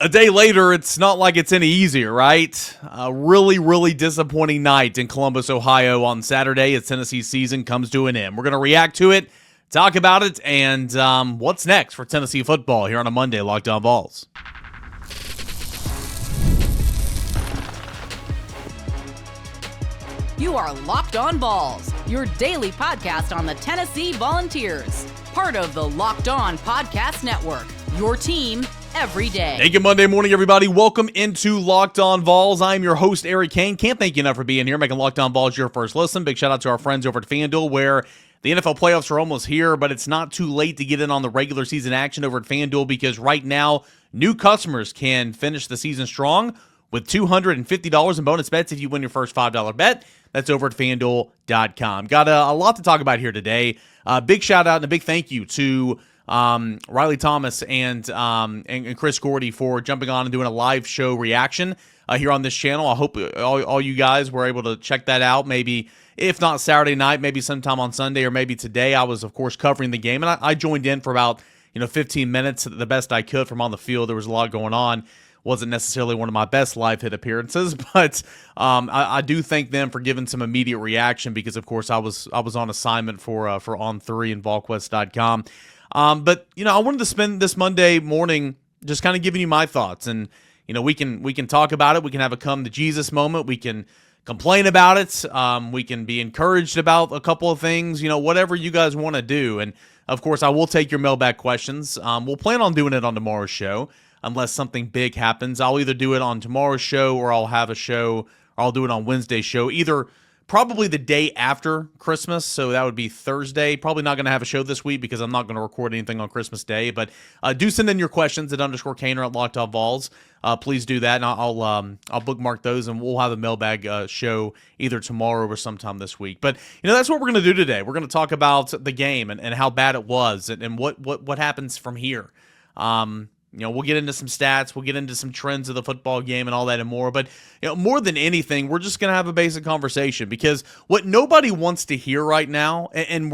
A day later, it's not like it's any easier, right? A really, really disappointing night in Columbus, Ohio on Saturday as Tennessee's season comes to an end. We're going to react to it, talk about it, and what's next for Tennessee football here on a Monday, Lockdown Vols. You are Locked On Vols, your daily podcast on the Tennessee Volunteers. Part of the Locked On Podcast Network, your team every day. Hey, good Monday morning, everybody. Welcome into Locked On Vols. I'm your host, Eric Cain. Can't thank you enough for being here, making Locked On Vols your first listen. Big shout out to our friends over at FanDuel, where the NFL playoffs are almost here, but it's not too late to get in on the regular season action over at FanDuel because right now, new customers can finish the season strong with $250 in bonus bets if you win your first $5 bet. That's over at FanDuel.com. Got a lot to talk about here today. Big shout out and a big thank you to Riley Thomas and Chris Gordy for jumping on and doing a live show reaction here on this channel. I hope all you guys were able to check that out. Maybe if not Saturday night, maybe sometime on Sunday or maybe today. I was, of course, covering the game, and I joined in for about 15 minutes, the best I could from on the field. There was a lot going on. Wasn't necessarily one of my best live hit appearances, but I do thank them for giving some immediate reaction because, of course, I was on assignment for On3 and VolQuest.com. But I wanted to spend this Monday morning just kind of giving you my thoughts, and we can talk about it. We can have a come to Jesus moment. We can complain about it. We can be encouraged about a couple of things. Whatever you guys want to do, and of course, I will take your mailbag questions. We'll plan on doing it on tomorrow's show. Unless something big happens, I'll either do it on tomorrow's show or I'll have a show, or I'll do it on Wednesday's show, either probably the day after Christmas, so that would be Thursday. Probably not going to have a show this week because I'm not going to record anything on Christmas Day, but do send in your questions at _Cainer at Locked On Vols. Please do that, and I'll bookmark those, and we'll have a mailbag show either tomorrow or sometime this week. But that's what we're going to do today. We're going to talk about the game and how bad it was and what happens from here. We'll get into some stats, we'll get into some trends of the football game and all that and more. But, more than anything, we're just going to have a basic conversation because what nobody wants to hear right now, and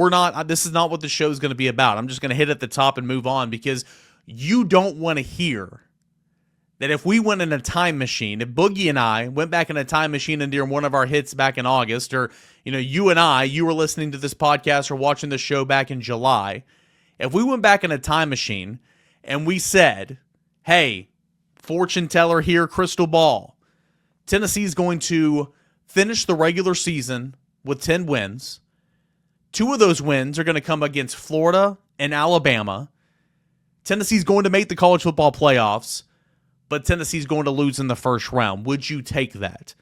this is not what the show is going to be about. I'm just going to hit at the top and move on because you don't want to hear that if we went in a time machine, if Boogie and I went back in a time machine and during one of our hits back in August, or, you were listening to this podcast or watching the show back in July, if we went back in a time machine and we said, hey, fortune teller here, crystal ball, Tennessee's going to finish the regular season with 10 wins. 2 of those wins are going to come against Florida and Alabama. Tennessee's going to make the college football playoffs, but Tennessee's going to lose in the first round. Would you take that?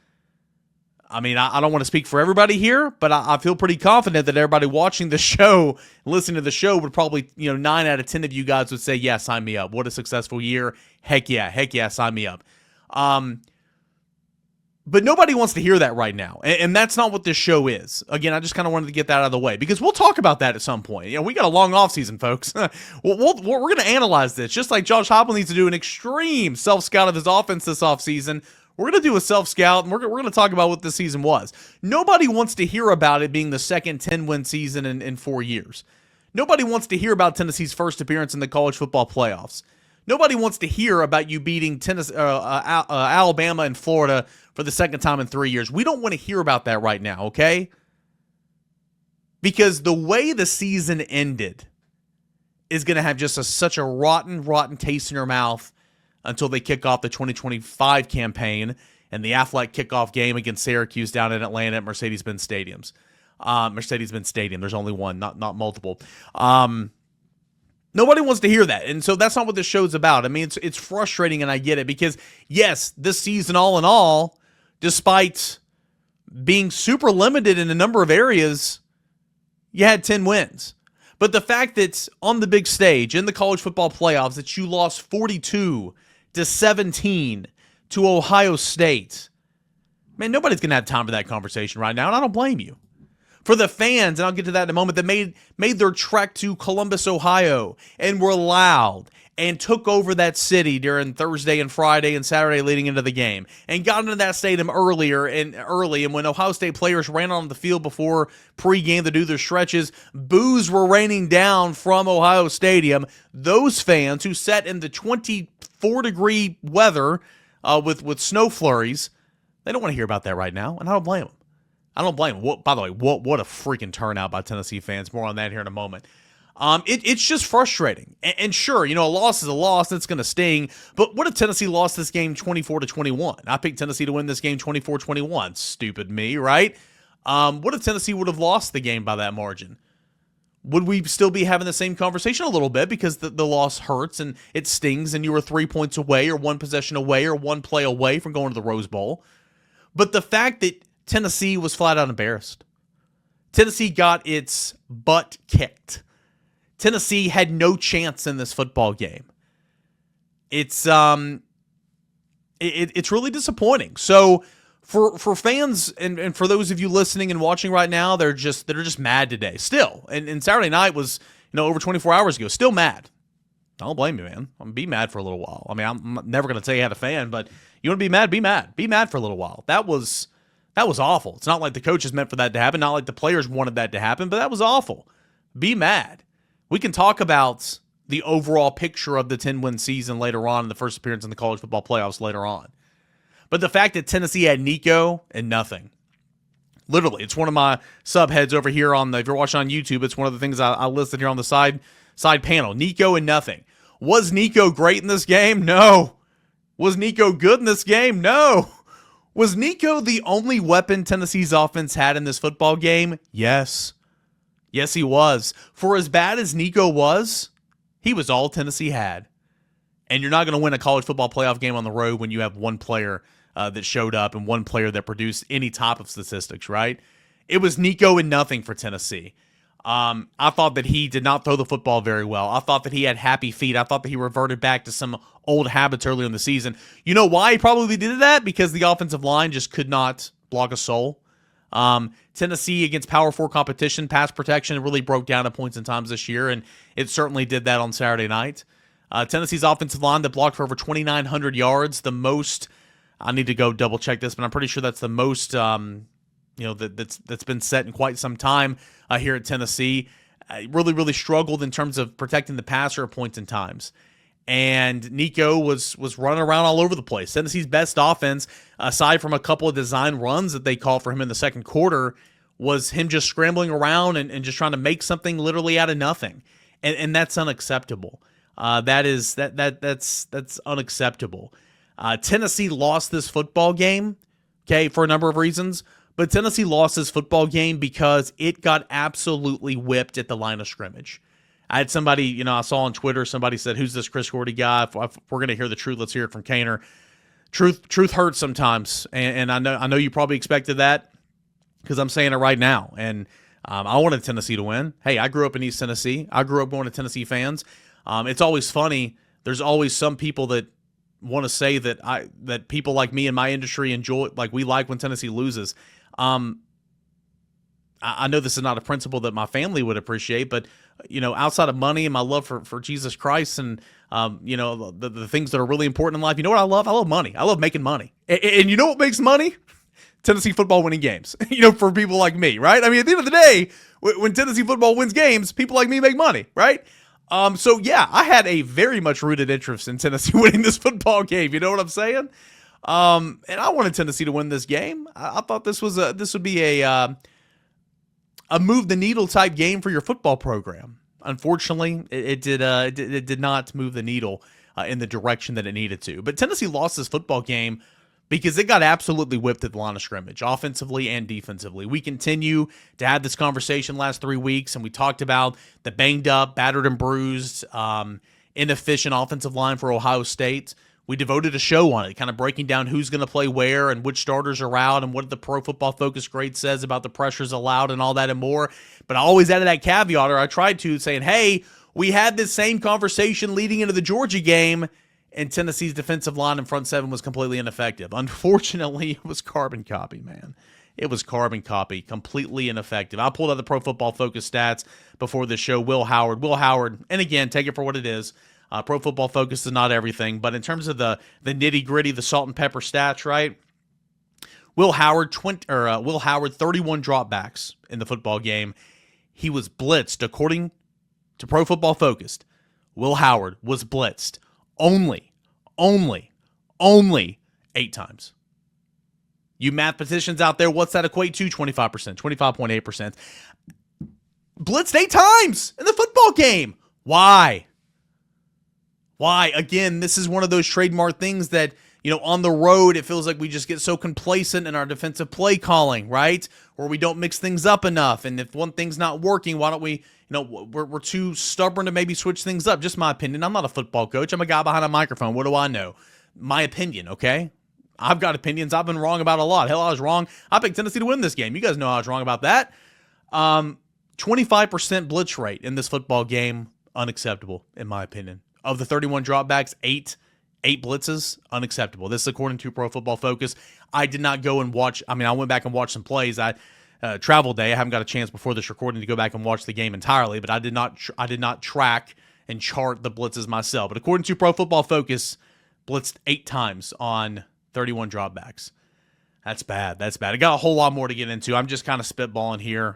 I mean, I don't want to speak for everybody here, but I feel pretty confident that everybody watching the show, listening to the show, would probably, 9 out of 10 of you guys would say, yeah, sign me up. What a successful year. Heck yeah, sign me up. But nobody wants to hear that right now, and that's not what this show is. Again, I just kind of wanted to get that out of the way, because we'll talk about that at some point. We got a long offseason, folks. We're going to analyze this, just like Josh Heupel needs to do an extreme self-scout of his offense this offseason. We're going to do a self-scout, and we're going to talk about what this season was. Nobody wants to hear about it being the second 10-win season in 4 years. Nobody wants to hear about Tennessee's first appearance in the college football playoffs. Nobody wants to hear about you beating Alabama and Florida for the second time in 3 years. We don't want to hear about that right now, okay? Because the way the season ended is going to have just such a rotten taste in your mouth until they kick off the 2025 campaign and the Aflac kickoff game against Syracuse down in Atlanta at Mercedes-Benz Stadium. There's only one, not multiple. Nobody wants to hear that, and so that's not what this show's about. I mean, it's frustrating, and I get it, because, yes, this season all in all, despite being super limited in a number of areas, you had 10 wins. But the fact that on the big stage, in the college football playoffs, that you lost 42-17 to Ohio State, man, nobody's going to have time for that conversation right now, and I don't blame you. For the fans, and I'll get to that in a moment, that made their trek to Columbus, Ohio, and were loud, and took over that city during Thursday and Friday and Saturday leading into the game, and got into that stadium early, and when Ohio State players ran on the field before pregame to do their stretches, boos were raining down from Ohio Stadium. Those fans who sat in the 4-degree weather with snow flurries. They don't want to hear about that right now, and I don't blame them. I don't blame them. By the way, what a freaking turnout by Tennessee fans. More on that here in a moment. It's just frustrating. And sure, a loss is a loss. That's going to sting. But what if Tennessee lost this game 24-21? I picked Tennessee to win this game 24-21. Stupid me, right? What if Tennessee would have lost the game by that margin? Would we still be having the same conversation? A little bit, because the loss hurts and it stings, and you were 3 points away or one possession away or one play away from going to the Rose Bowl. But the fact that Tennessee was flat out embarrassed. Tennessee got its butt kicked. Tennessee had no chance in this football game. It's really disappointing. So for fans and for those of you listening and watching right now, they're just mad today. Still, and Saturday night was over 24 hours ago. Still mad. I don't blame you, man. I'm gonna be mad for a little while. I mean, I'm never gonna say I had a fan, but you want to be mad? Be mad. Be mad for a little while. That was awful. It's not like the coaches meant for that to happen. Not like the players wanted that to happen, but that was awful. Be mad. We can talk about the overall picture of the 10-win season later on in the first appearance in the college football playoffs later on. But the fact that Tennessee had Nico and nothing. Literally, it's one of my subheads over here if you're watching on YouTube, it's one of the things I listed here on the side panel. Nico and nothing. Was Nico great in this game? No. Was Nico good in this game? No. Was Nico the only weapon Tennessee's offense had in this football game? Yes. Yes, he was. For as bad as Nico was, he was all Tennessee had. And you're not going to win a college football playoff game on the road when you have one player that showed up and one player that produced any type of statistics, right? It was Nico and nothing for Tennessee. I thought that he did not throw the football very well. I thought that he had happy feet. I thought that he reverted back to some old habits early in the season. You know why he probably did that? Because the offensive line just could not block a soul. Tennessee against Power 4 competition, pass protection really broke down at points and times this year, and it certainly did that on Saturday night. Tennessee's offensive line that blocked for over 2,900 yards, the most. I need to go double check this, but I'm pretty sure that's the most. That's been set in quite some time here at Tennessee. Really struggled in terms of protecting the passer at points and times. And Nico was running around all over the place. Tennessee's best offense, aside from a couple of design runs that they called for him in the second quarter, was him just scrambling around and just trying to make something literally out of nothing. And that's unacceptable. That's unacceptable. Tennessee lost this football game, okay, for a number of reasons. But Tennessee lost this football game because it got absolutely whipped at the line of scrimmage. I had somebody, I saw on Twitter, somebody said, "Who's this Chris Gordy guy?" If we're going to hear the truth, let's hear it from Cainer. Truth hurts sometimes, and I know you probably expected that because I'm saying it right now. And I wanted Tennessee to win. Hey, I grew up in East Tennessee. I grew up going to Tennessee fans. It's always funny. There's always some people that want to say that people like me in my industry enjoy, like we like when Tennessee loses. I know this is not a principle that my family would appreciate, but outside of money and my love for Jesus Christ and the things that are really important in life, you know what I love? I love money. I love making money. And you know what makes money? Tennessee football winning games. For people like me, right? I mean, at the end of the day, when Tennessee football wins games, people like me make money, right? So yeah, I had a very much rooted interest in Tennessee winning this football game. You know what I'm saying? And I wanted Tennessee to win this game. I thought this would be a move the needle type game for your football program. Unfortunately, it did not move the needle in the direction that it needed to. But Tennessee lost this football game because it got absolutely whipped at the line of scrimmage, offensively and defensively. We continue to have this conversation last 3 weeks, and we talked about the banged up, battered and bruised, inefficient offensive line for Ohio State. We devoted a show on it, kind of breaking down who's going to play where and which starters are out and what the Pro Football Focus grade says about the pressures allowed and all that and more. But I always added that caveat, or I tried to, saying, hey, we had this same conversation leading into the Georgia game, and Tennessee's defensive line and front seven was completely ineffective. Unfortunately, it was carbon copy, man. It was carbon copy, completely ineffective. I pulled out the Pro Football Focus stats before the show. Will Howard, and again, take it for what it is. Pro Football Focus is not everything, but in terms of the nitty-gritty, the salt and pepper stats, right? Will Howard 31 dropbacks in the football game. He was blitzed, according to Pro Football Focus. Will Howard was blitzed only Only 8 times. You mathematicians out there, what's that equate to? 25%, 25.8%. Blitzed 8 times in the football game. Why? Again, this is one of those trademark things that, on the road, it feels like we just get so complacent in our defensive play calling, right? Or we don't mix things up enough. And if one thing's not working, why don't we, we're too stubborn to maybe switch things up. Just my opinion. I'm not a football coach. I'm a guy behind a microphone. What do I know? My opinion, okay? I've got opinions. I've been wrong about a lot. Hell, I was wrong. I picked Tennessee to win this game. You guys know I was wrong about that. 25% blitz rate in this football game, unacceptable, in my opinion. Of the 31 dropbacks, 8 blitzes, unacceptable. This is according to Pro Football Focus. I did not go and watch. I went back and watched some plays. Travel day. I haven't got a chance before this recording to go back and watch the game entirely, but I did not track and chart the blitzes myself. But according to Pro Football Focus, blitzed 8 times on 31 dropbacks. That's bad. I got a whole lot more to get into. I'm just kind of spitballing here.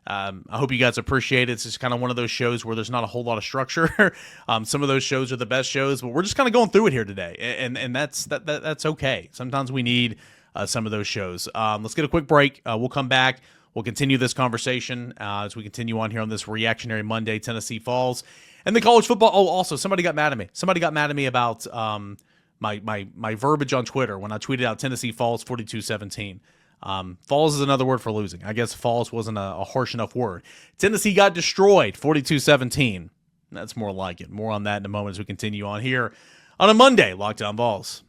I hope you guys appreciate it. It's just kind of one of those shows where there's not a whole lot of structure. Some of those shows are the best shows, but we're just kind of going through it here today, and that's okay. Sometimes we need some of those shows. Let's get a quick break. We'll come back. We'll continue this conversation as we continue on here on this Reactionary Monday, Tennessee Falls, and the college football. Oh, also, somebody got mad at me. Somebody got mad at me about my verbiage on Twitter when I tweeted out Tennessee Falls 42-17. Falls is another word for losing. I guess falls wasn't a harsh enough word. Tennessee got destroyed 42-17. That's more like it. More on that in a moment as we continue on here on a Monday, Lockdown Vols.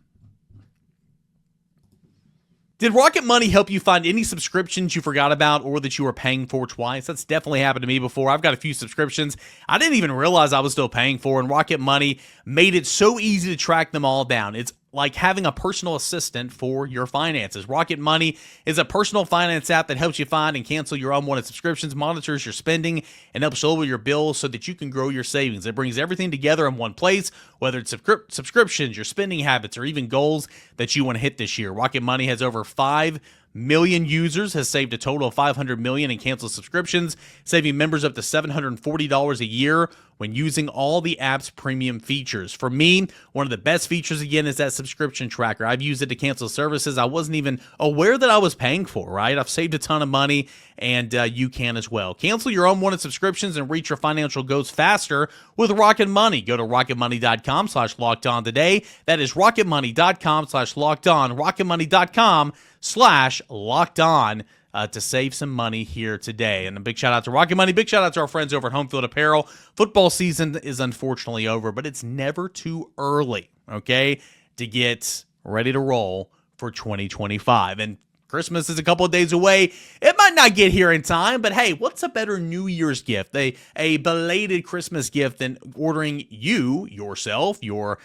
Did Rocket Money help you find any subscriptions you forgot about or that you were paying for twice? That's definitely happened to me before. I've got a few subscriptions I didn't even realize I was still paying for, and Rocket Money made it so easy to track them all down. It's like having a personal assistant for your finances. Rocket Money is a personal finance app that helps you find and cancel your unwanted subscriptions, monitors your spending, and helps lower your bills so that you can grow your savings. It brings everything together in one place, whether it's subscriptions, your spending habits, or even goals that you want to hit this year. Rocket Money has over 5 million users, has saved a total of $500 million in canceled subscriptions, saving members up to $740 a year when using all the app's premium features. For me, one of the best features, again, is that subscription tracker. I've used it to cancel services I wasn't even aware that I was paying for, right? I've saved a ton of money, and you can as well. Cancel your unwanted subscriptions and reach your financial goals faster with Rocket Money. Go to rocketmoney.com/lockedon today. That is rocketmoney.com/lockedon, rocketmoney.com/lockedon to save some money here today. And a big shout out to Rocket Money. Big shout out to our friends over at Homefield Apparel. Football season is unfortunately over, but it's never too early, okay, to get ready to roll for 2025. And Christmas is a couple of days away. It might not get here in time, but hey, what's a better New Year's gift, a belated Christmas gift than ordering yourself, your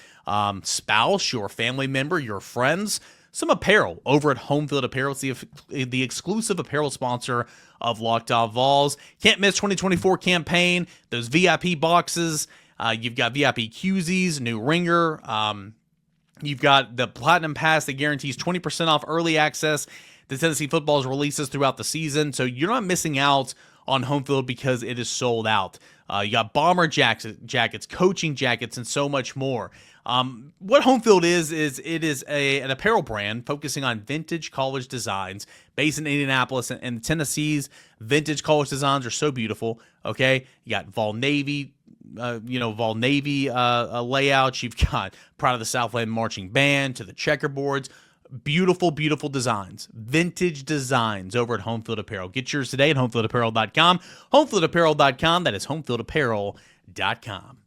spouse, your family member, your friends, some apparel over at Homefield Apparel. It's the exclusive apparel sponsor of Lockdown Vols. Can't miss 2024 campaign. Those VIP boxes. You've got VIP koozies, new ringer. You've got the Platinum Pass that guarantees 20% off early access to Tennessee football's releases throughout the season. So you're not missing out on Homefield because it is sold out. You got bomber jackets, coaching jackets, and so much more. What Homefield is it is an apparel brand focusing on vintage college designs based in Indianapolis, and Tennessee's vintage college designs are so beautiful. Okay, you got Vol Navy layouts. You've got Pride of the Southland marching band to the checkerboards. Beautiful, beautiful designs, vintage designs over at Homefield Apparel. Get yours today at homefieldapparel.com. Homefieldapparel.com. That is homefieldapparel.com.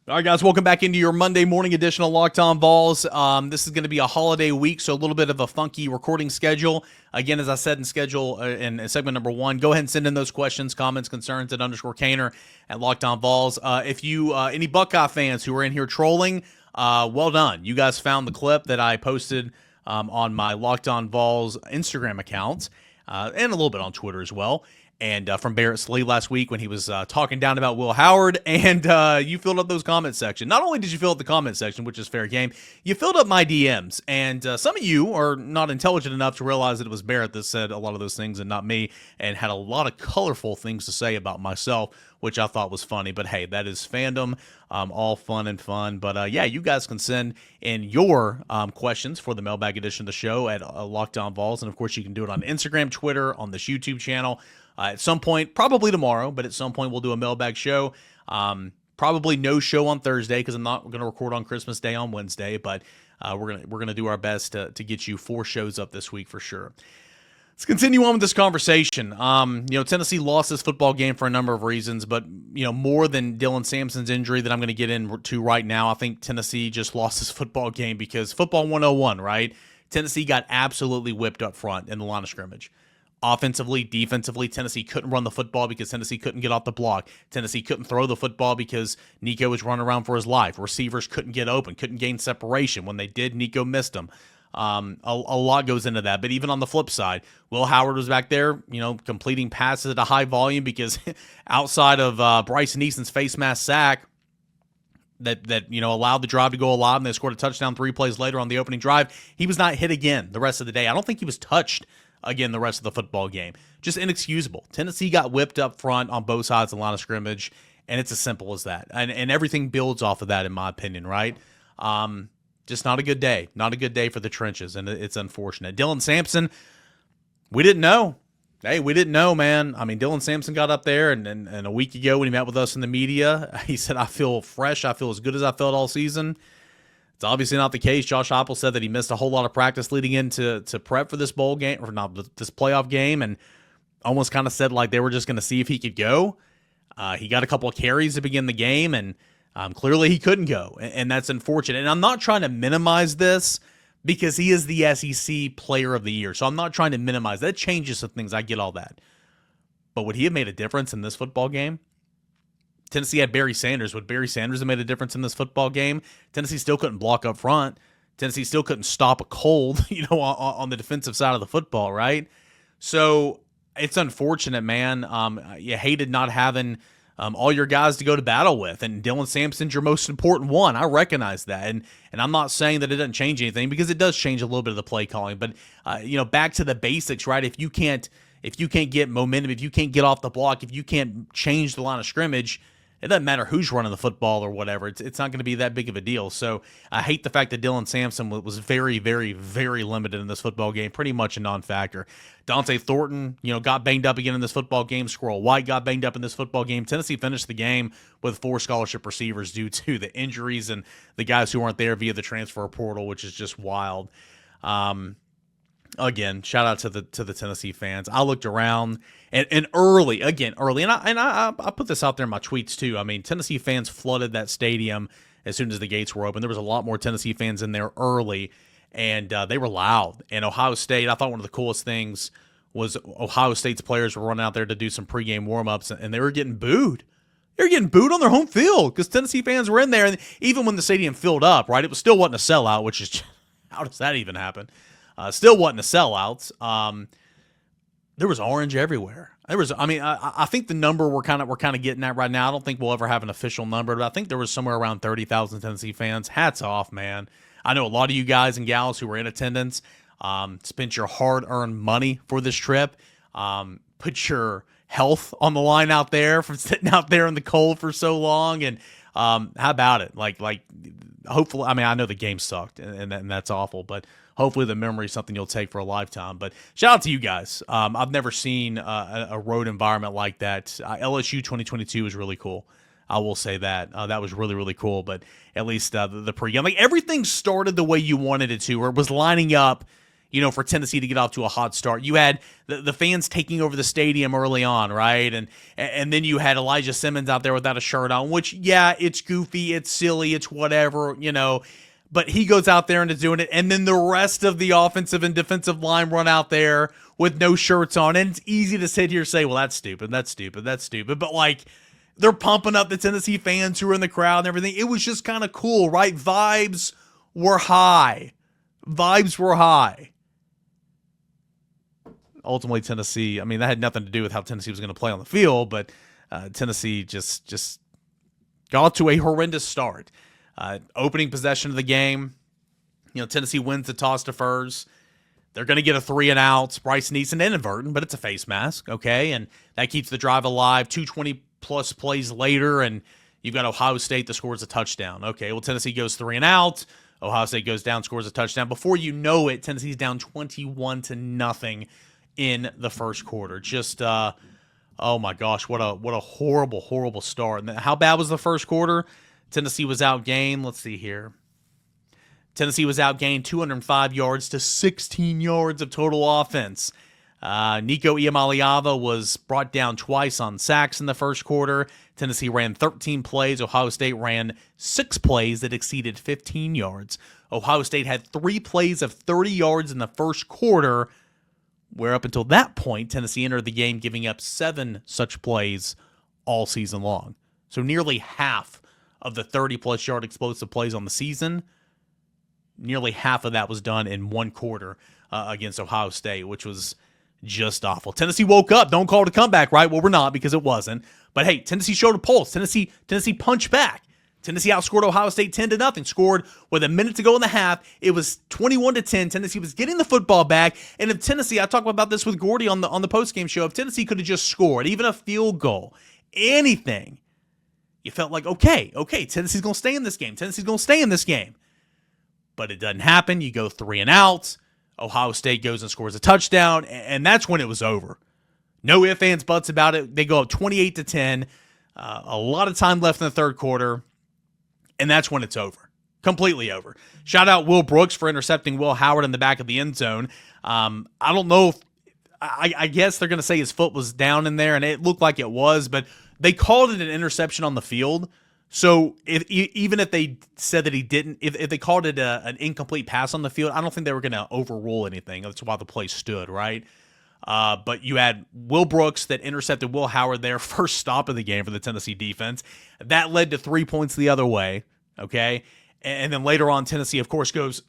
All right, guys, welcome back into your Monday morning edition of Locked On Vols. This is going to be a holiday week, so a little bit of a funky recording schedule. Again, as I said in segment number 1, go ahead and send in those questions, comments, concerns at _Cainer at Locked On Vols. If you, any Buckeye fans who are in here trolling, well done. You guys found the clip that I posted on my Locked On Vols Instagram account and a little bit on Twitter as well. and from Barrett Slee last week when he was talking down about Will Howard, and you filled up those comment section. Not only did you fill up the comment section, which is fair game, you filled up my DMs, and some of you are not intelligent enough to realize that it was Barrett that said a lot of those things and not me, and had a lot of colorful things to say about myself, which I thought was funny. But hey, that is fandom, all fun and fun. But yeah, you guys can send in your questions for the mailbag edition of the show at Lockdown Vols, and of course you can do it on Instagram, Twitter, on this YouTube channel. At some point, probably tomorrow, but at some point we'll do a mailbag show. Probably no show on Thursday because I'm not going to record on Christmas Day on Wednesday, but we're gonna do our best to get you 4 shows up this week for sure. Let's continue on with this conversation. Tennessee lost this football game for a number of reasons, but more than Dylan Sampson's injury that I'm going to get into right now, I think Tennessee just lost this football game because football 101, right? Tennessee got absolutely whipped up front in the line of scrimmage. Offensively, defensively, Tennessee couldn't run the football because Tennessee couldn't get off the block. Tennessee couldn't throw the football because Nico was running around for his life. Receivers couldn't get open, couldn't gain separation. When they did, Nico missed them. A lot goes into that. But even on the flip side, Will Howard was back there, completing passes at a high volume because outside of Bryson Easton's face mask sack that allowed the drive to go alive, and they scored a touchdown 3 plays later on the opening drive, he was not hit again the rest of the day. I don't think he was touched again the rest of the football game. Just inexcusable. Tennessee got whipped up front on both sides of the line of scrimmage, and it's as simple as that. And everything builds off of that, in my opinion, right? Just not a good day. Not a good day for the trenches, and it's unfortunate. Dylan Sampson, we didn't know. Hey, we didn't know, man. I mean, Dylan Sampson got up there, and a week ago when he met with us in the media, he said, I feel fresh. I feel as good as I felt all season. It's obviously not the case. Josh Heupel said that he missed a whole lot of practice leading into prep for this bowl game, or not this playoff game, and almost kind of said like they were just going to see if he could go. He got a couple of carries to begin the game, and clearly he couldn't go, and that's unfortunate. And I'm not trying to minimize this because he is the SEC Player of the Year, so I'm not trying to minimize. That changes some things. I get all that. But would he have made a difference in this football game? Tennessee had Barry Sanders. Would Barry Sanders have made a difference in this football game? Tennessee still couldn't block up front. Tennessee still couldn't stop a cold, on the defensive side of the football, right? So it's unfortunate, man. You hated not having all your guys to go to battle with, and Dylan Sampson's your most important one. I recognize that, and I'm not saying that it doesn't change anything because it does change a little bit of the play calling. But back to the basics, right? If you can't get momentum, if you can't get off the block, if you can't change the line of scrimmage, it doesn't matter who's running the football or whatever. It's not going to be that big of a deal. So I hate the fact that Dylan Sampson was very, very, very limited in this football game, pretty much a non-factor. Dante Thornton, got banged up again in this football game. Squirrel White got banged up in this football game. Tennessee finished the game with 4 scholarship receivers due to the injuries and the guys who weren't there via the transfer portal, which is just wild. Again, shout out to the Tennessee fans. I looked around and early, and I put this out there in my tweets too. I mean, Tennessee fans flooded that stadium as soon as the gates were open. There was a lot more Tennessee fans in there early, and they were loud. And Ohio State, I thought one of the coolest things was Ohio State's players were running out there to do some pregame warmups, and they were getting booed. They were getting booed on their home field because Tennessee fans were in there, and even when the stadium filled up, right, it still wasn't a sellout, which is how does that even happen? Still wasn't a sellout. There was orange everywhere. I think the number we're kind of getting at right now. I don't think we'll ever have an official number, but I think there was somewhere around 30,000 Tennessee fans. Hats off, man. I know a lot of you guys and gals who were in attendance spent your hard-earned money for this trip. Put your health on the line out there from sitting out there in the cold for so long. And how about it? Like hopefully, I know the game sucked and that's awful, but hopefully the memory is something you'll take for a lifetime. But shout out to you guys. I've never seen a road environment like that. LSU 2022 was really cool. I will say that. That was really, really cool. But at least the pregame, like everything started the way you wanted it to, or it was lining up, for Tennessee to get off to a hot start. You had the fans taking over the stadium early on, right? And then you had Elijah Simmons out there without a shirt on, which, yeah, it's goofy, it's silly, it's whatever, But he goes out there and is doing it. And then the rest of the offensive and defensive line run out there with no shirts on. And it's easy to sit here and say, well, that's stupid. But, they're pumping up the Tennessee fans who are in the crowd and everything. It was just kind of cool, right? Vibes were high. ultimately Tennessee, I mean, that had nothing to do with how Tennessee was going to play on the field, but Tennessee just got to a horrendous start. Opening possession of the game, Tennessee wins the toss defers. They're going to get a 3-and-out. Bryce Neeson inadvertent, but it's a face mask, okay? And that keeps the drive alive. 220-plus plays later, and you've got Ohio State that scores a touchdown. Okay, well, Tennessee goes 3-and-out. Ohio State goes down, scores a touchdown. Before you know it, Tennessee's down 21-0 in the first quarter. Just, oh my gosh, what a horrible, horrible start. And how bad was the first quarter? Tennessee was outgained. Let's see here. Tennessee was outgained 205 yards to 16 yards of total offense. Nico Iamaleava was brought down twice on sacks in the first quarter. Tennessee ran 13 plays. Ohio State ran 6 plays that exceeded 15 yards. Ohio State had 3 plays of 30 yards in the first quarter, where up until that point, Tennessee entered the game giving up 7 such plays all season long. So nearly half of the 30-plus yard explosive plays on the season, nearly half of that was done in one quarter against Ohio State, which was just awful. Tennessee woke up. Don't call it a comeback, right? Well, we're not, because it wasn't. But hey, Tennessee showed a pulse. Tennessee punched back. Tennessee outscored Ohio State 10-0. Scored with a minute to go in the half. It was 21-10. Tennessee was getting the football back. And if Tennessee, I talked about this with Gordy on the postgame show, if Tennessee could have just scored, even a field goal, anything, you felt like, okay, Tennessee's going to stay in this game. Tennessee's going to stay in this game. But it doesn't happen. You go 3-and-out. Ohio State goes and scores a touchdown, and that's when it was over. No ifs, ands, buts about it. They go up 28-10. A lot of time left in the third quarter, and that's when it's over. Completely over. Shout out Will Brooks for intercepting Will Howard in the back of the end zone. I don't know if I guess they're going to say his foot was down in there, and it looked like it was, but they called it an interception on the field. So even if they said that he didn't, if they called it an incomplete pass on the field, I don't think they were going to overrule anything. That's why the play stood, right? But you had Will Brooks that intercepted Will Howard there, first stop of the game for the Tennessee defense. That led to 3 points the other way, okay? And then later on, Tennessee, of course, goes,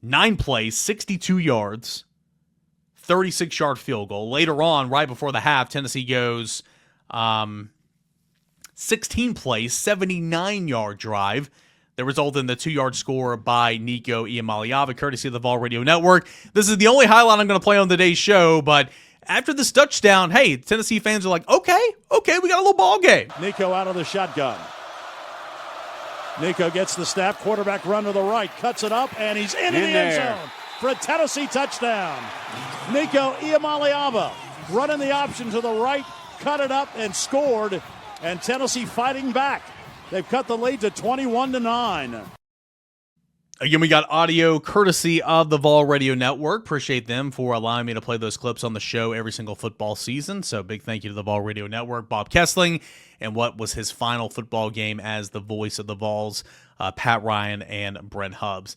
9 plays, 62 yards, 36-yard field goal. Later on, right before the half, Tennessee goes 16 plays, 79-yard drive that resulted in the 2-yard score by Nico Iamaleava, courtesy of the Vol Radio Network. This is the only highlight I'm going to play on today's show, but after this touchdown, hey, Tennessee fans are like, okay, we got a little ball game. Nico out of the shotgun. Nico gets the snap, quarterback run to the right, cuts it up, and he's in the end zone for a Tennessee touchdown. Nico Iamaleava running the option to the right, cut it up and scored, and Tennessee fighting back. They've cut the lead to 21-9. Again, we got audio courtesy of the Vol Radio Network. Appreciate them for allowing me to play those clips on the show every single football season. So big thank you to the Vol Radio Network, Bob Kessling, and what was his final football game as the voice of the Vols, Pat Ryan and Brent Hubbs.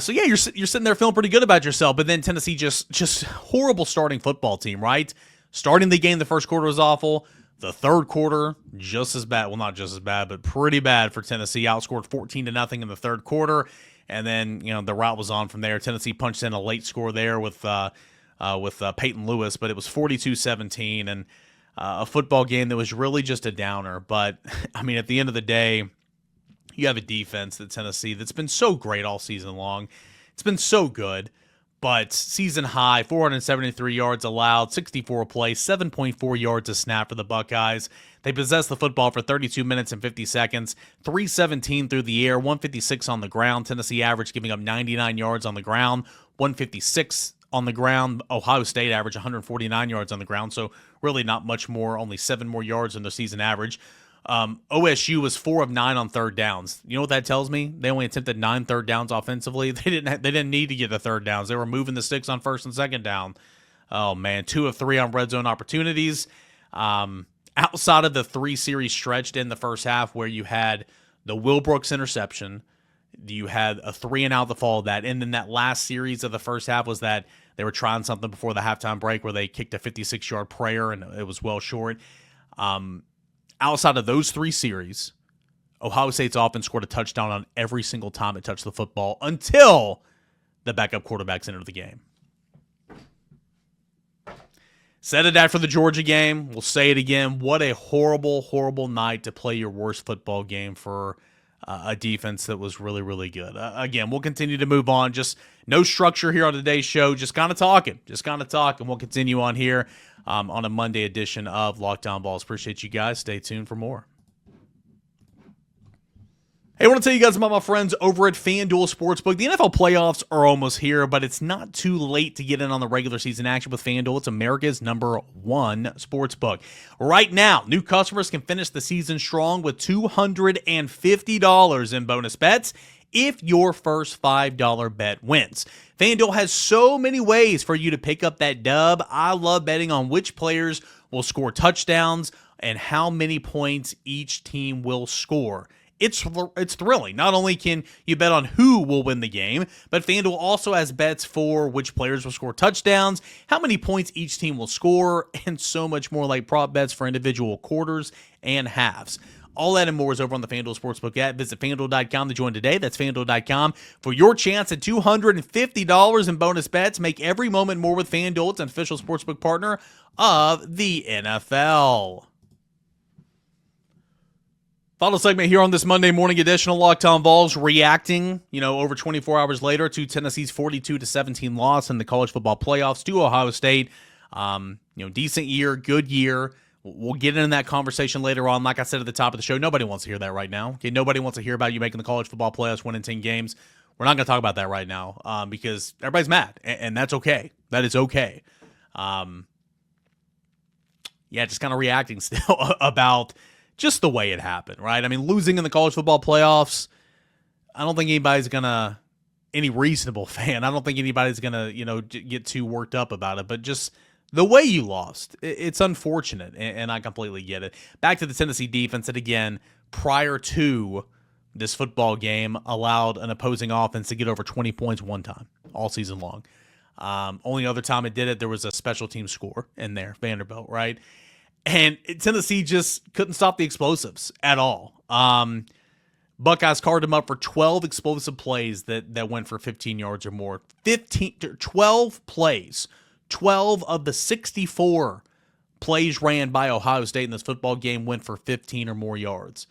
So yeah, you're sitting there feeling pretty good about yourself, but then Tennessee just horrible starting football team, right? Starting the game, the first quarter was awful. The third quarter, just as bad. Well, not just as bad, but pretty bad for Tennessee. Outscored 14-0 in the third quarter, and then the route was on from there. Tennessee punched in a late score there with Peyton Lewis, but it was 42-17, and a football game that was really just a downer. But I mean, at the end of the day, you have a defense that Tennessee that's been so great all season long. It's been so good. But season high, 473 yards allowed, 64 plays, 7.4 yards a snap for the Buckeyes. They possessed the football for 32 minutes and 50 seconds, 317 through the air, 156 on the ground. Tennessee average giving up 99 yards on the ground, 156 on the ground. Ohio State average 149 yards on the ground, so really not much more, only 7 more yards than their season average. OSU was 4 of 9 on third downs. You know what that tells me? They only attempted 9 third downs offensively. They didn't need to get the third downs. They were moving the sticks on first and second down. Oh man, 2 of 3 on red zone opportunities. Outside of the 3-series stretched in the first half where you had the Will Brooks interception, you had a 3-and-out the fall of that, and then that last series of the first half was that they were trying something before the halftime break where they kicked a 56-yard prayer and it was well short. Outside of those 3 series, Ohio State's offense scored a touchdown on every single time it touched the football until the backup quarterbacks into the game. Said it after the Georgia game. We'll say it again. What a horrible, horrible night to play your worst football game for a defense that was really, really good. Again, we'll continue to move on. Just no structure here on today's show. Just kind of talking. We'll continue on here on a Monday edition of Lockdown Balls. Appreciate you guys. Stay tuned for more. Hey, I want to tell you guys about my friends over at FanDuel Sportsbook. The NFL playoffs are almost here, but it's not too late to get in on the regular season action with FanDuel. It's America's #1 sportsbook. Right now, new customers can finish the season strong with $250 in bonus bets if your first $5 bet wins. FanDuel has so many ways for you to pick up that dub. I love betting on which players will score touchdowns and how many points each team will score. It's thrilling. Not only can you bet on who will win the game, but FanDuel also has bets for which players will score touchdowns, how many points each team will score, and so much more, like prop bets for individual quarters and halves. All that and more is over on the FanDuel Sportsbook app. Visit FanDuel.com to join today. That's FanDuel.com for your chance at $250 in bonus bets. Make every moment more with FanDuel. It's an official sportsbook partner of the NFL. Final segment here on this Monday morning edition of Lockdown Vols, reacting, over 24 hours later to Tennessee's 42-17 loss in the college football playoffs to Ohio State. Decent year, good year. We'll get into that conversation later on. Like I said at the top of the show, nobody wants to hear that right now. Okay, nobody wants to hear about you making the college football playoffs, winning 10 games. We're not going to talk about that right now because everybody's mad, and that's okay. That is okay. Just kind of reacting still about just the way it happened, right? I mean, losing in the college football playoffs, I don't think anybody's going to, any reasonable fan, I don't think anybody's going to, get too worked up about it. But just the way you lost, it's unfortunate, and I completely get it. Back to the Tennessee defense, that again, prior to this football game, allowed an opposing offense to get over 20 points one time all season long. Only other time it did it, there was a special team score in there, Vanderbilt, right? And Tennessee just couldn't stop the explosives at all. Buckeyes carved them up for 12 explosive plays that went for 15 yards or more. 12 plays. 12 of the 64 plays ran by Ohio State in this football game went for 15 or more yards.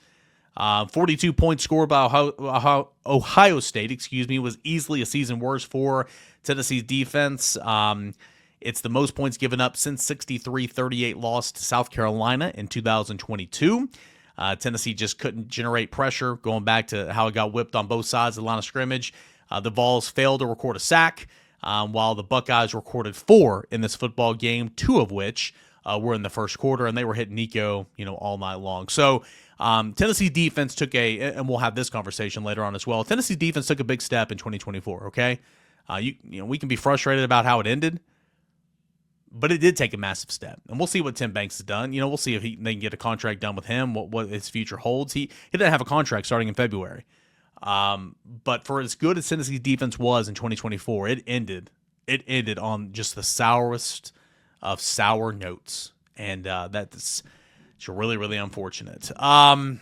42 points scored by Ohio State, was easily a season worst for Tennessee's defense. It's the most points given up since 63-38 loss to South Carolina in 2022. Tennessee just couldn't generate pressure, going back to how it got whipped on both sides of the line of scrimmage. The Vols failed to record a sack, while the Buckeyes recorded 4 in this football game, 2 of which were in the first quarter, and they were hitting Nico, all night long. So Tennessee's defense took and we'll have this conversation later on as well. Tennessee's defense took a big step in 2024, okay? We can be frustrated about how it ended, but it did take a massive step. And we'll see what Tim Banks has done. We'll see if they can get a contract done with him, what his future holds. He doesn't have a contract starting in February. But for as good as Tennessee's defense was in 2024, it ended on just the sourest of sour notes. And that's really, really unfortunate. What I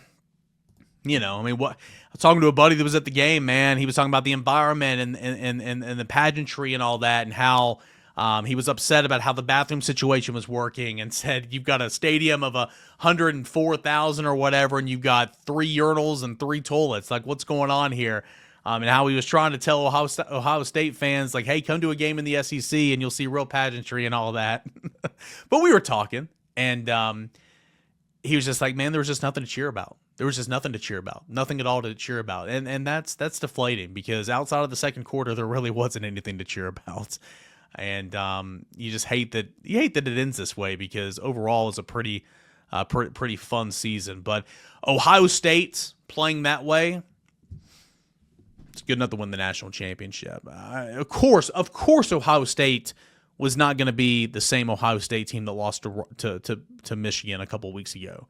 was talking to a buddy that was at the game, man. He was talking about the environment and the pageantry and all that, and how he was upset about how the bathroom situation was working, and said, you've got a stadium of 104,000 or whatever, and you've got 3 urinals and 3 toilets. Like, what's going on here? And how he was trying to tell Ohio State fans, like, hey, come to a game in the SEC and you'll see real pageantry and all that. But we were talking, and he was just like, man, there was just nothing to cheer about. There was just nothing to cheer about. Nothing at all to cheer about. And that's deflating, because outside of the second quarter, there really wasn't anything to cheer about. And you just hate that it ends this way, because overall it's a pretty fun season. But Ohio State playing that way, it's good enough to win the national championship. Of course, Ohio State was not going to be the same Ohio State team that lost to Michigan a couple weeks ago.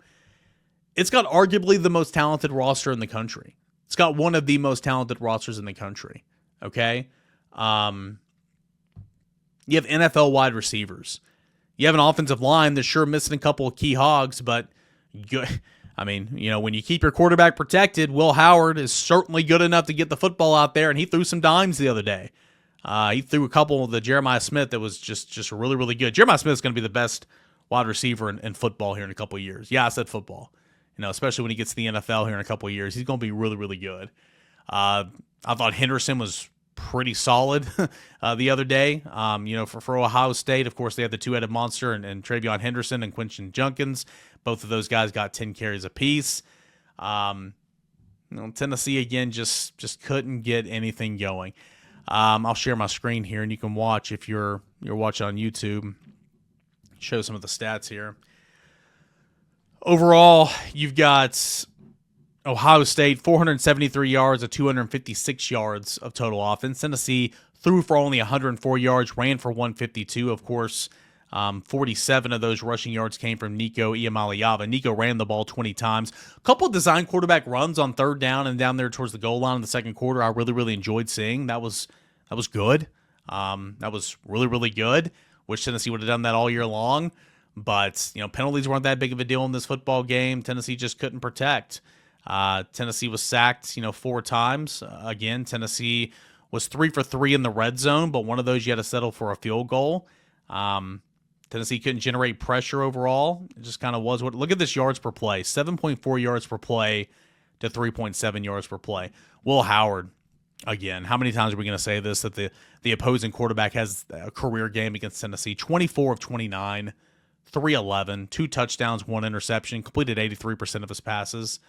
It's got arguably the most talented roster in the country. It's got one of the most talented rosters in the country. Okay. You have NFL wide receivers. You have an offensive line that's sure missing a couple of key hogs, but when you keep your quarterback protected, Will Howard is certainly good enough to get the football out there, and he threw some dimes the other day. He threw a couple of the Jeremiah Smith that was just really, really good. Jeremiah Smith is going to be the best wide receiver in football here in a couple of years. Yeah, I said football. Especially when he gets to the NFL here in a couple of years, he's going to be really, really good. I thought Henderson was pretty solid the other day. For Ohio State, of course, they had the two-headed monster and Travion Henderson and Quinton Junkins. Both of those guys got 10 carries apiece. Tennessee, again, just couldn't get anything going. I'll share my screen here, and you can watch if you're watching on YouTube. Show some of the stats here. Overall, you've got Ohio State, 473 yards of 256 yards of total offense. Tennessee threw for only 104 yards, ran for 152. Of course, 47 of those rushing yards came from Nico Iamaleava. Nico ran the ball 20 times. A couple of design quarterback runs on third down and down there towards the goal line in the second quarter I really, really enjoyed seeing. That was good. That was really, really good. Wish Tennessee would have done that all year long. But, penalties weren't that big of a deal in this football game. Tennessee just couldn't protect. Tennessee was sacked, 4 times. Again, Tennessee was 3 for 3 in the red zone, but one of those you had to settle for a field goal. Tennessee couldn't generate pressure overall. It just kind of was what. Look at this yards per play. 7.4 yards per play to 3.7 yards per play. Will Howard, again, how many times are we going to say this, that the opposing quarterback has a career game against Tennessee? 24 of 29. 311, 2 touchdowns, 1 interception, completed 83% of his passes.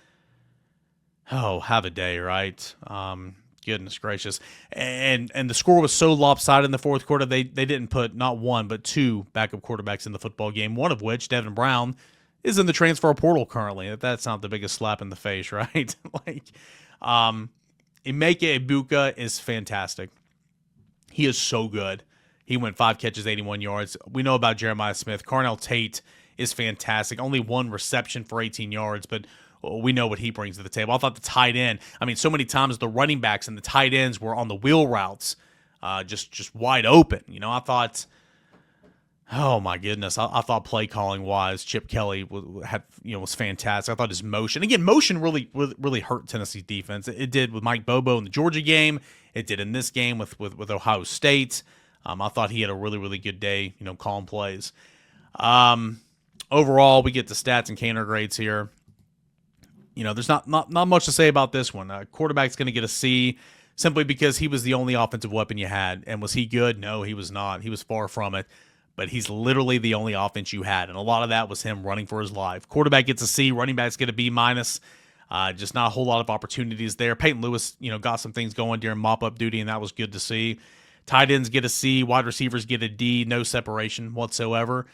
Oh, have a day, right? Goodness gracious. And the score was so lopsided in the fourth quarter, they didn't put not 1, but 2 backup quarterbacks in the football game, one of which, Devin Brown, is in the transfer portal currently. That's not the biggest slap in the face, right? Emeka Ibuka is fantastic. He is so good. He went 5 catches, 81 yards. We know about Jeremiah Smith. Carnell Tate is fantastic. Only 1 reception for 18 yards, but we know what he brings to the table. I thought the tight end, so many times the running backs and the tight ends were on the wheel routes, just wide open. I thought, oh my goodness, I thought play calling wise, Chip Kelly was fantastic. I thought his motion really hurt Tennessee's defense. It did with Mike Bobo in the Georgia game. It did in this game with Ohio State. I thought he had a really, really good day, calling plays. Overall, we get the stats and Cainer grades here. There's not much to say about this one. Quarterback's going to get a C simply because he was the only offensive weapon you had. And was he good? No, he was not. He was far from it. But he's literally the only offense you had. And a lot of that was him running for his life. Quarterback gets a C. Running backs get a B-. Just not a whole lot of opportunities there. Peyton Lewis, got some things going during mop-up duty, and that was good to see. Tight ends get a C. Wide receivers get a D. No separation whatsoever.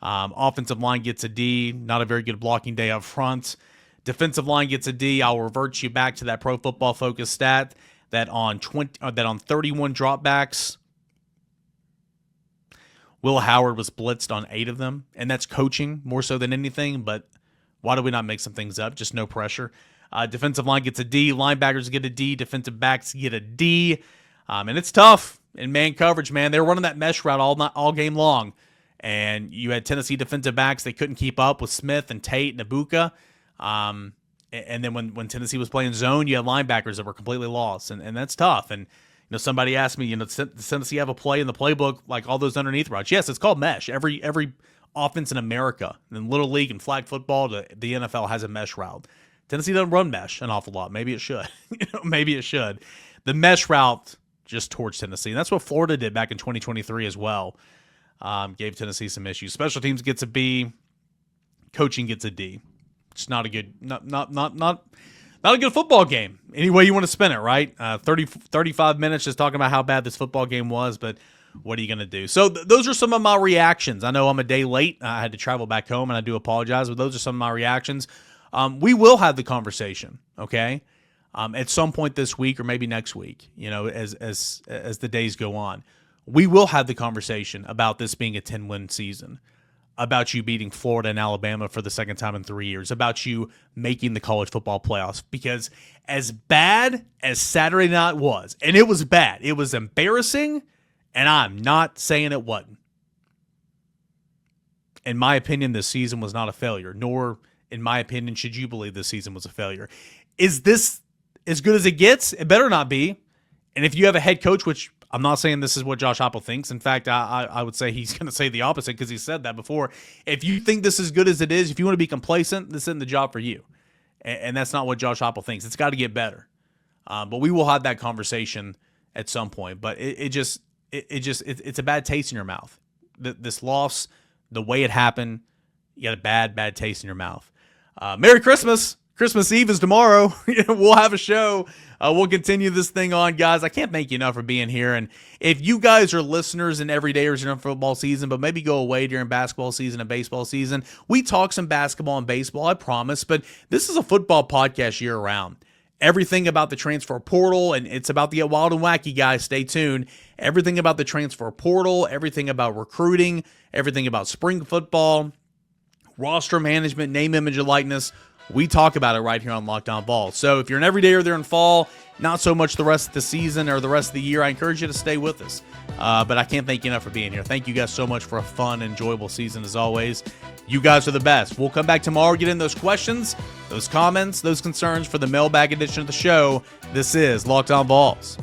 Offensive line gets a D. Not a very good blocking day up front. Defensive line gets a D. I'll revert you back to that Pro Football Focus stat that on 31 dropbacks, Will Howard was blitzed on 8 of them, and that's coaching more so than anything. But why do we not make some things up? Just no pressure. Defensive line gets a D. Linebackers get a D. Defensive backs get a D. And it's tough in man coverage, man. They were running that mesh route all game long. And you had Tennessee defensive backs. They couldn't keep up with Smith and Tate and Ibuka. And then when Tennessee was playing zone, you had linebackers that were completely lost. And that's tough. And somebody asked me, does Tennessee have a play in the playbook like all those underneath routes? Yes, it's called mesh. Every offense in America, in Little League and flag football, the NFL has a mesh route. Tennessee doesn't run mesh an awful lot. Maybe it should. Maybe it should. The mesh route just torched Tennessee. And that's what Florida did back in 2023 as well. Gave Tennessee some issues. Special teams gets a B. Coaching gets a D. It's not a good, not a good football game. Any way you want to spin it, right? 35 minutes just talking about how bad this football game was, but what are you going to do? So those are some of my reactions. I know I'm a day late. I had to travel back home, and I do apologize, but those are some of my reactions. We will have the conversation, okay? At some point this week or maybe next week, as the days go on. We will have the conversation about this being a 10-win season, about you beating Florida and Alabama for the second time in 3 years, about you making the college football playoffs. Because as bad as Saturday night was, and it was bad, it was embarrassing, and I'm not saying it wasn't. In my opinion, this season was not a failure, nor, in my opinion, should you believe this season was a failure. Is this as good as it gets? It better not be. And if you have a head coach, which I'm not saying this is what Josh Heupel thinks. In fact, I would say he's going to say the opposite because he said that before. If you think this is as good as it is, if you want to be complacent, this isn't the job for you. And that's not what Josh Heupel thinks. It's got to get better. But we will have that conversation at some point. But it's a bad taste in your mouth. This loss, the way it happened, you got a bad taste in your mouth. Merry Christmas. Christmas Eve is tomorrow. We'll have a show. We'll continue this thing on, guys. I can't thank you enough for being here. And if you guys are listeners and every day or during football season, but maybe go away during basketball season and baseball season, we talk some basketball and baseball, I promise. But this is a football podcast year round. Everything about the transfer portal, and it's about to get wild and wacky, guys. Stay tuned. Everything about the transfer portal, everything about recruiting, everything about spring football, roster management, name, image, and likeness. We talk about it right here on Lockdown Vols. So if you're an everydayer there in fall, not so much the rest of the season or the rest of the year, I encourage you to stay with us. But I can't thank you enough for being here. Thank you guys so much for a fun, enjoyable season as always. You guys are the best. We'll come back tomorrow, get in those questions, those comments, those concerns for the mailbag edition of the show. This is Lockdown Vols.